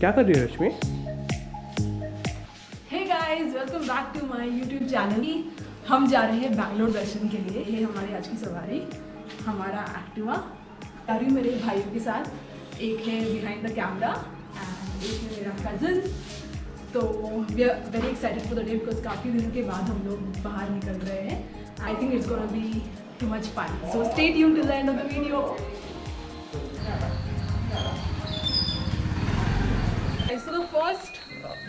क्या कर रही है Rashmi? Hey guys, welcome back to my YouTube channel. हम जा रहे हैं बैंगलोर दर्शन के लिए। ये हमारी आज की सवारी, हमारा एक्टिवा। जा रही हूँ मेरे भाइयों के साथ, एक है बिहाइंड द कैमरा एंड एक है मेरा कज़न। तो we are very excited for the day because काफ़ी दिनों के बाद हम लोग बाहर निकल रहे हैं। I think it's gonna be too much fun, so stay tuned till the end of the video. So the first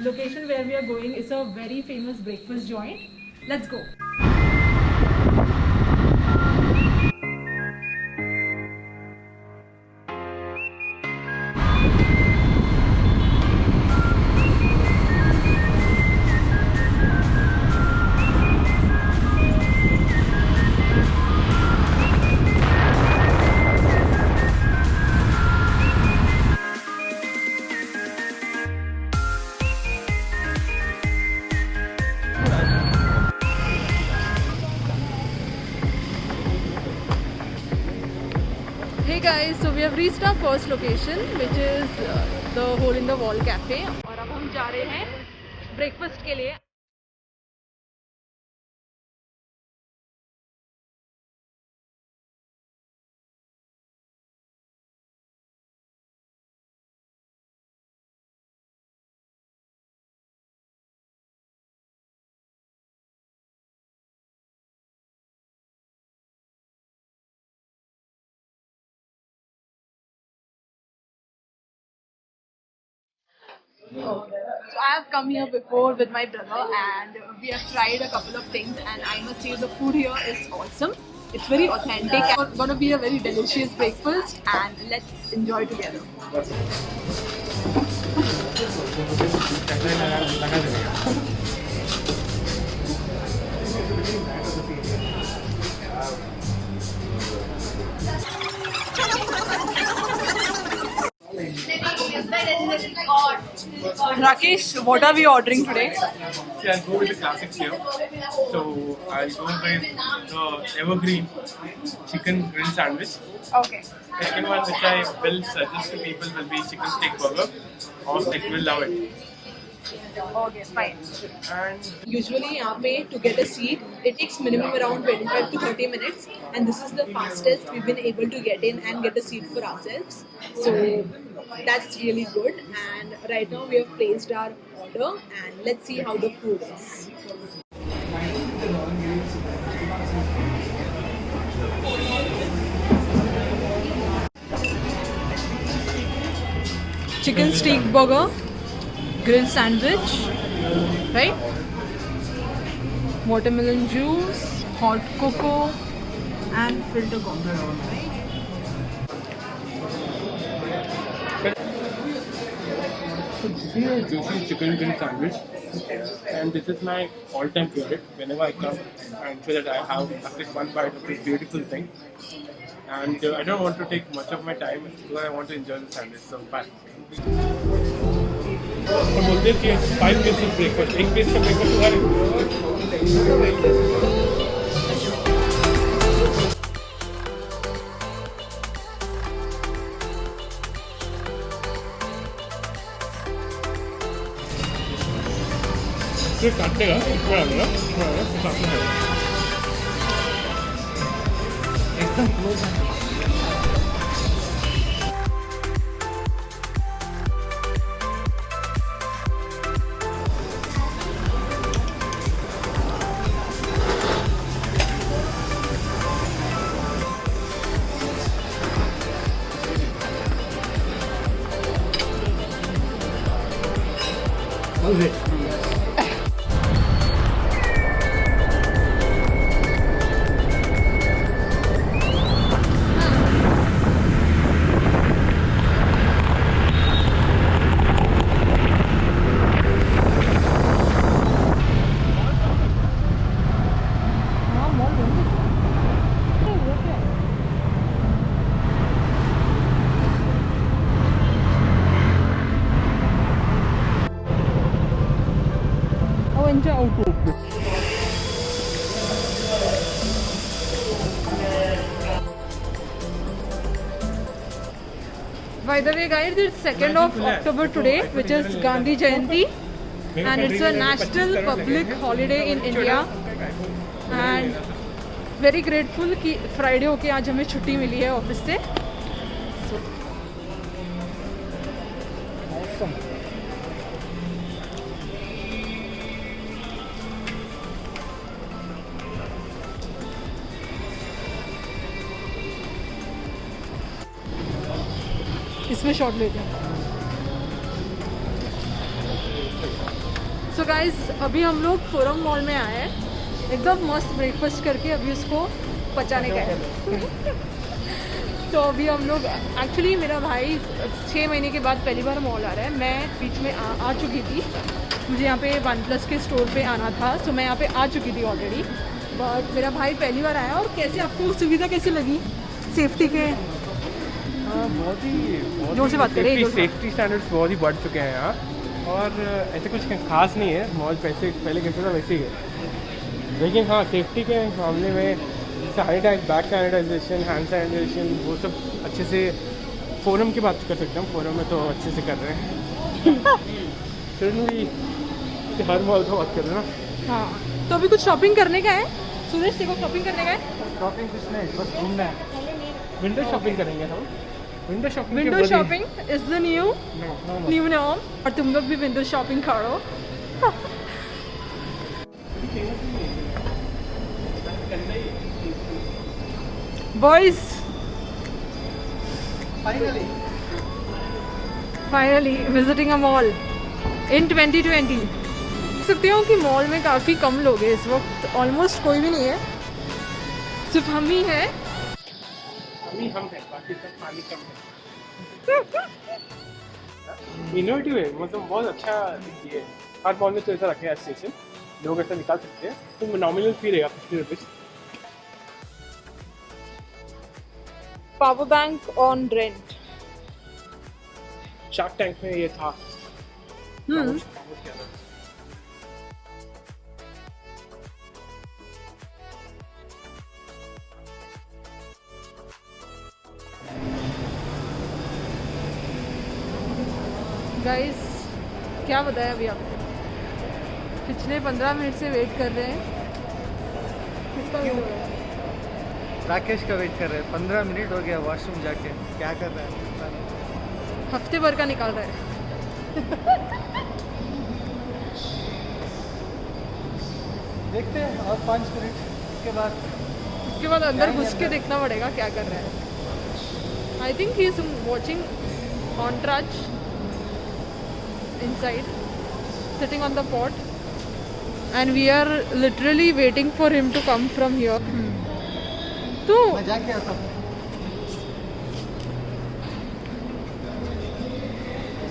location where we are going is a very famous breakfast joint. Let's go. Hey guys, so we have reached our first location, which is the Hole in the Wall Cafe. और अब हम जा रहे हैं breakfast के लिए। So I have come here before with my brother and we have tried a couple of things, and I must say the food here is awesome. It's very authentic. It's going to be a very delicious breakfast and let's enjoy together. Rakesh, what are we ordering today? See, I'll go with the classics here. So I'll go with the evergreen chicken grill sandwich. Okay. Second one, which I will suggest to people, will be chicken steak burger, or they will love it. Okay, fine. And Usually यहाँ पे to get a seat, it takes minimum around 25 to 30 minutes, and this is the fastest we've been able to get in and get a seat for ourselves. So that's really good. And right now we have placed our order, and let's see how the food is. Chicken steak burger, grilled sandwich, right? Watermelon juice, hot cocoa, and filter coffee, right? so this is a juicy chicken grill sandwich, and this is my all-time favorite. Whenever I come, I ensure that I have at least one bite of this beautiful thing. And I don't want to take much of my time because I want to enjoy the sandwich. So bye. और बोलते हैं कि 5 pieces breakfast, एक piece का breakfast हुआ है काटने का इसमें आ गया साथ में एकदम क्लोज है। How's it? By the way, guys, it's 2nd of October today, which is Gandhi Jayanti, and it's a national public holiday in India. And very grateful कि Friday होके आज हमें छुट्टी मिली है ऑफिस से. So, awesome. इसमें shot लेते हैं. सो गाइज, अभी हम लोग फोरम मॉल में आए हैं, एकदम मस्त ब्रेकफास्ट करके अभी उसको पचाने का है. तो अभी हम लोग एक्चुअली, मेरा भाई 6 महीने के बाद पहली बार मॉल आ रहा है. मैं बीच में आ चुकी थी, मुझे यहाँ पे OnePlus के स्टोर पे आना था, सो मैं यहाँ पे आ चुकी थी ऑलरेडी. बट मेरा भाई पहली बार आया. और कैसे आपको सुविधा कैसे लगी सेफ्टी के? बहुत ही जोर से बात करें. सेफ्टी स्टैंडर्ड्स बहुत ही बढ़ चुके हैं यहाँ, और ऐसे कुछ खास नहीं है. मॉल पहले कैसे था वैसे ही है, लेकिन हाँ सेफ्टी के मामले में बैक सैनिटाइजेशन, हैंड सैनिटाइजेशन, वो सब अच्छे से. फोरम की बात कर सकते हैं, फोरम में तो अच्छे से कर रहे हैं. फिर भी हर मॉल का बात कर रहे हैं ना. हाँ, तो अभी कुछ शॉपिंग करने का है. सुरेश, देखो शॉपिंग करने का है. शॉपिंग कुछ नहीं, बस घूमना है. विंडो शॉपिंग करेंगे हम. Window shopping is the new norm. और तुम लोग भी विंडो शॉपिंग करो. बॉयज, फाइनली विजिटिंग अ मॉल इन 2020. देख सकते हो कि मॉल में काफ़ी कम लोग हैं इस वक्त. ऑलमोस्ट कोई भी नहीं है, सिर्फ हम ही हैं. हम हैं, बाकी सब पानी कम है. इनोवेटिव है, मतलब बहुत अच्छा ये. हर मॉल में तो ऐसा रखे हैं स्टेशन, लोग ऐसा निकाल सकते हैं. तो नॉमिनल फी रहेगा 50 rupees. Power bank on rent. Shark tank में ये था. गाइस, क्या बताया अभी आपको, पिछले 15 मिनट से वेट कर रहे हैं. किसका वेट हो रहा है? राकेश का वेट कर रहे हैं. 15 मिनट हो गया वॉशरूम जाके. क्या कर रहा है? हफ्ते भर का निकाल रहा है. देखते हैं और 5 मिनट के बाद. उसके बाद अंदर घुस के देखना पड़ेगा क्या कर रहा है. I think he is watching ऑनट्राच inside, sitting on the pot, and we are literally waiting for him to come from here. तो मैं जाके आता हूँ.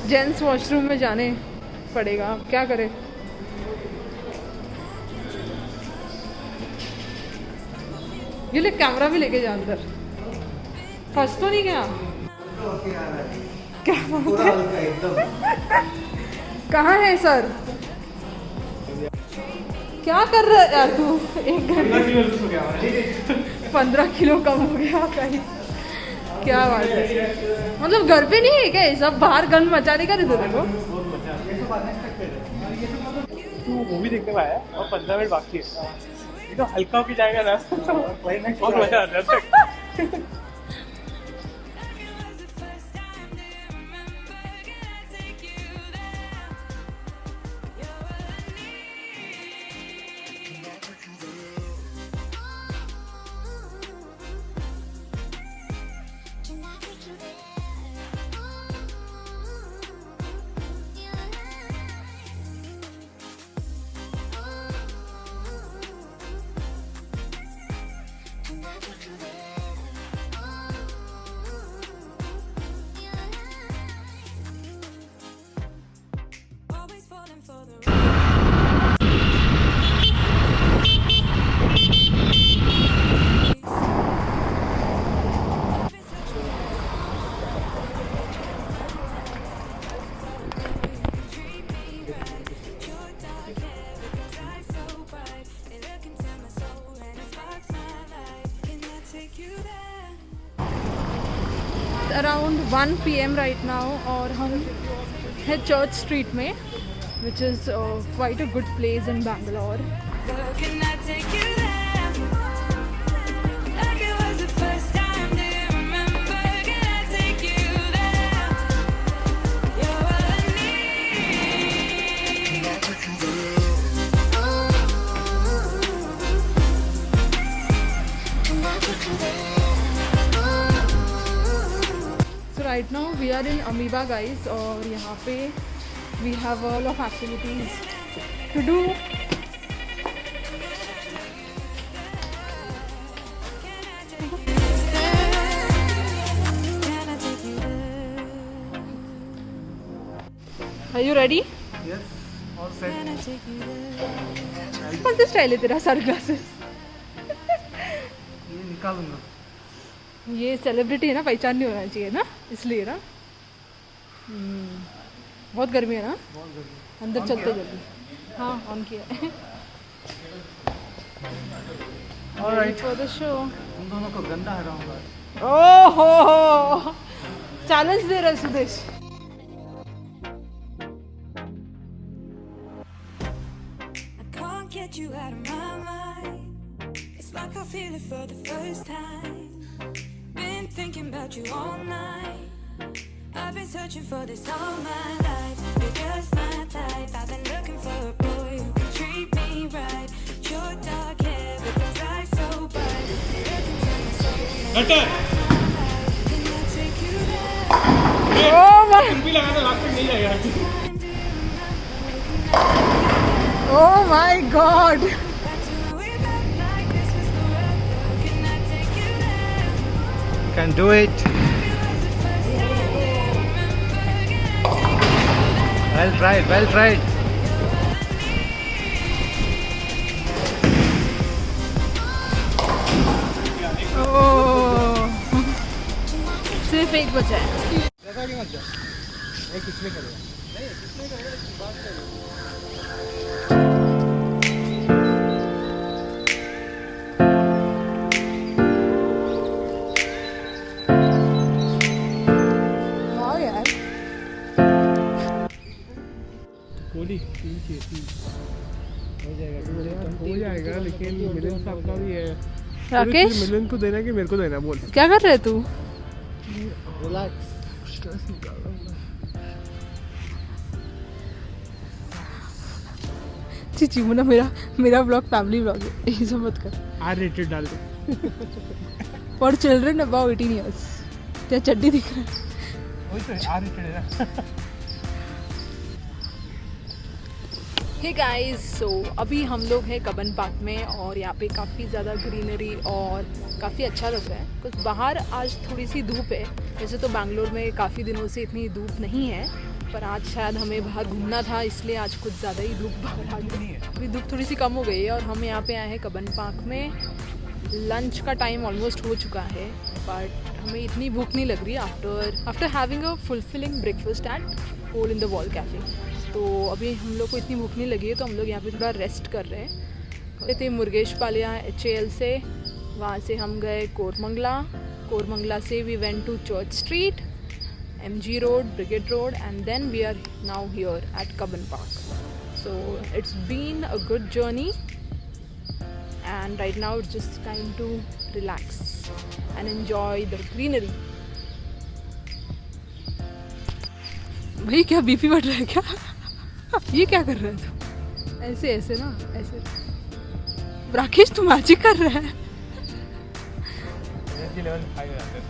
जेंट्स वॉशरूम में जाने पड़ेगा, क्या करें. ये ले कैमरा भी लेके जा अंदर. फंस तो नहीं गया? क्या बात है? कहाँ है सर? क्या कर रहा है यार तू? 1 घंटे 15 किलो कम हो गया कहीं. क्या बात है, मतलब घर पे नहीं है क्या ये सब? बाहर गन मचाने का देते देखो. तू मूवी देखने आया और 15 मिनट बाकी है, ये तो हल्का होके जाएगा ना. बहुत मजा आ रहा है. अराउंड 1 PM राइट नाउ और हम है चर्च स्ट्रीट में which is quite a good place in Bangalore. Can I take you there? Like it was the first time. Do you remember? Can I take you there? You're all I need. So right now we are in Amoeba guys और यहाँ पे we have all of activities to do. Are you ready? Yes, all set. कौन सा style है तेरा sunglasses? ये निकालूंगा. ये सेलिब्रिटी है ना, पहचान नहीं होना चाहिए ना, इसलिए ना. बहुत गर्मी है ना, बहुत गर्मी. अंदर चलते जल्दी. हाँ ऑन किया है. Alright. For the show. तुम दोनों को गंदा हराऊंगा. ओहो चैलेंज दे रहे Sudesh. I can't get you out of my mind. It's like I feel it for the first time. Been thinking about you all night. I've been searching for this all my life. You're just my type. I've been looking for a boy who can treat me right. Short dark hair with those eyes so bright. Looking to my soul. Better. Can I take you there? Oh my. तुम भी लगा दो, last में नहीं जाएगा. Oh my God. Back to when we felt like this was the real love. Can I take you there? Can do it. Well tried, well tried. Oh. सिर्फ एक बचा है. देखा कि मत जा. एक किसमें करेगा? नहीं, किसमें करेगा? इसकी बात करेगा. वाह यार. कोहली हो जाएगा लेकिन मिलियन साहब का भी है. राकेश मिलियन को देना है कि मेरे को देना है, बोल. क्या कर रहे तू? Relax. चीची मुना मेरा ब्लॉग फैमिली ब्लॉग है, ये सब मत कर. R-rated डाल दो. For children about 18 years. तेरा चड्डी दिख रहा है. वही तो R-rated है ना. हे गाइस, सो अभी हम लोग हैं कबन पार्क में और यहाँ पे काफ़ी ज़्यादा ग्रीनरी और काफ़ी अच्छा लग रहा है. कुछ बाहर आज थोड़ी सी धूप है. वैसे तो बैंगलोर में काफ़ी दिनों से इतनी धूप नहीं है, पर आज शायद हमें बाहर घूमना था इसलिए आज कुछ ज़्यादा ही धूप बाहर आ गई. अभी धूप थोड़ी सी कम हो गई है और हम यहाँ पे आए हैं कबन पार्क में. लंच का टाइम ऑलमोस्ट हो चुका है बट हमें इतनी भूख नहीं लग रही after having a fulfilling breakfast at Hole in the Wall Cafe. तो अभी हम लोग को इतनी भूख नहीं लगी है तो हम लोग यहाँ पे थोड़ा रेस्ट कर रहे हैं. थे मुर्गेश पालिया HAL से, वहाँ से हम गए कोरमंगला से we went to Church Street, MG Road, Brigade Road and then we are now here at Cubbon Park. So it's been a good journey and right now it's just time to relax and enjoy the greenery. भाई क्या BP बढ़ रहा है क्या? ये क्या कर रहा है तू? ऐसे ना ऐसे. राकेश तू मैजिक कर रहा है. एनर्जी लेवल हाई हो जाता है.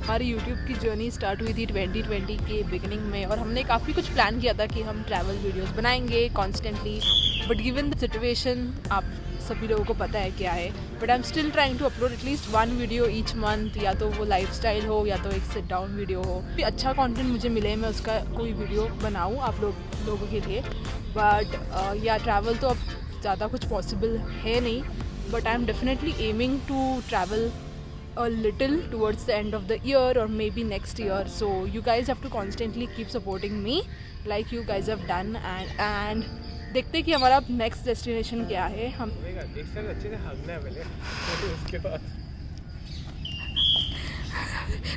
हमारी यूट्यूब की जर्नी स्टार्ट हुई थी 2020 के बिगिनिंग में और हमने काफ़ी कुछ प्लान किया था कि हम ट्रैवल वीडियोस बनाएंगे constantly. But given the situation आप सभी लोगों को पता है क्या है, but I am still trying to upload at least 1 video each month. या तो वो लाइफस्टाइल हो या तो एक सिट डाउन वीडियो हो. अच्छा कंटेंट मुझे मिले मैं उसका कोई वीडियो बनाऊँ आप लोगों के लिए. बट या ट्रैवल तो अब ज़्यादा कुछ पॉसिबल है नहीं, but I am definitely aiming to travel a little towards the end of the year or maybe next year. So you guys have to constantly keep supporting me like you guys have done and देखते हैं कि हमारा next destination क्या है। हम एक साल अच्छे से हगना है पहले, तो उसके बाद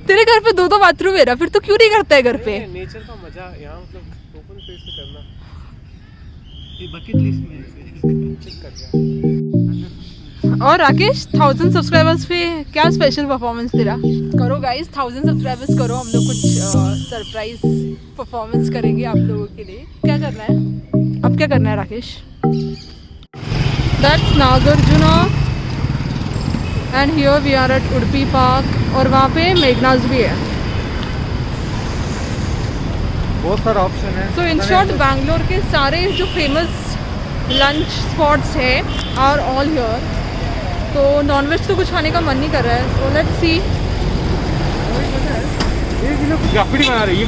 तेरे घर पे 2 बाथरूम है ना, फिर तो क्यों नहीं करता है घर पे? नेचर का मजा यहाँ मतलब ओपन स्पेस में करना ये बकेट लिस्ट में है चेक कर दिया। और राकेश 1000 सब्सक्राइबर्स पे क्या स्पेशल परफॉर्मेंस तेरा? करो गाइस, 1000 सब्सक्राइबर्स करो, हम लोग कुछ सरप्राइज परफॉर्मेंस करेंगे आप लोगों के लिए। क्या करना है अब, क्या करना है Rakesh? That's Nagarjuna and here we are at Udupi Park, और वहाँ पे मेघनाज भी है। बहुत सारा ऑप्शन है। सो इन शॉर्ट बैंगलोर के सारे जो फेमस लंच स्पॉट्स है आर ऑल हियर। तो नॉनवेज तो कुछ खाने का मन नहीं कर रहा है, सो लेट्स सी। ये लोग ग्राफिटी बना रही है।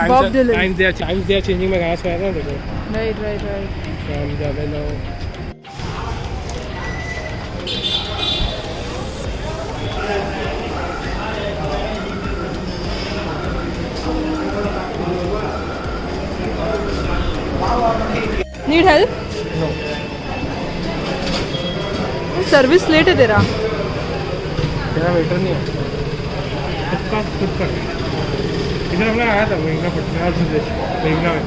Bob Dylan. Times they are changing. मैं गाना सुना रहा हूँ देखो। Right From Javelo. Need help? No. Service late है तेरा। तेरा वेटर नहीं है। खुद का इधर हमने आया था मेघना मेघना में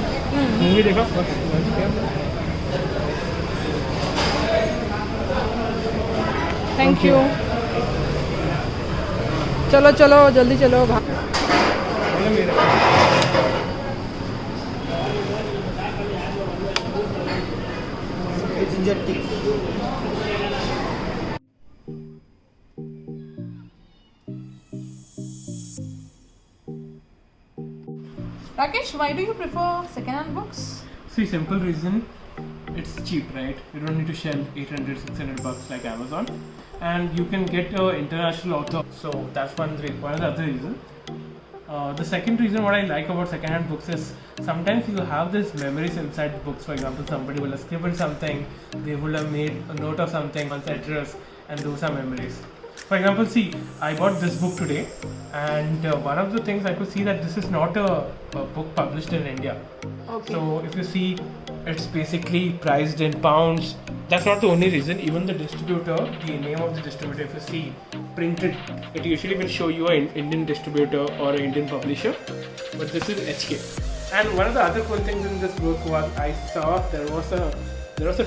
मूवी देखा बस लंच किया। Thank you. चलो चलो जल्दी चलो भाग। मतलब मेरा ginger tea. Rakesh, why do you prefer second-hand books? See, simple reason, it's cheap, right? You don't need to shell 800, 600 bucks like Amazon, and you can get an international author. So that's one of the other reason. The second reason what I like about second-hand books is sometimes you have these memories inside the books. For example, somebody will have scribbled something, they will have made a note of something, one's address, and those are memories. For example, see, I bought this book today, and one of the things I could see that this is not a book published in India. Okay. So if you see, it's basically priced in pounds. That's not the only reason. Even the distributor, the name of the distributor, if you see printed, it usually will show you an Indian distributor or an Indian publisher. But this is HK. And one of the other cool things in this book was I saw there was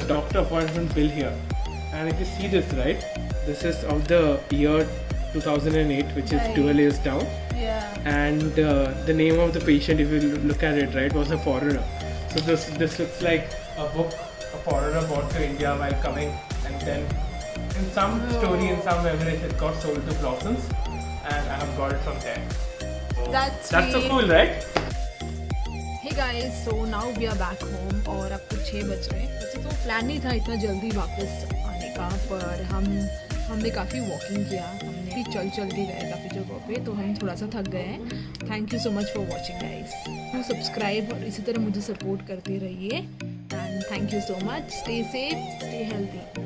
a doctor appointment bill here. And if you see this, right, this is of the year 2008, which is Right. 12 years down. Yeah. And the name of the patient, if you look at it, right, was a foreigner. So this looks like a book a foreigner brought to India while coming, and then in some story, in some memories, it got sold to Blossoms, and I have got it from there. That's so sweet. cool, right? Hey guys, so now we are back home और अब कुछ 6 बज रहे हैं। वैसे तो plan नहीं था इतना जल्दी वापस आने का, पर हमने काफ़ी वॉकिंग किया, हमने भी चल के गए काफ़ी जगहों पे, तो हम थोड़ा सा थक गए हैं। Thank you so much for watching guys. तो सब्सक्राइब और इसी तरह मुझे सपोर्ट करते रहिए, and thank you so much. Stay safe, stay healthy.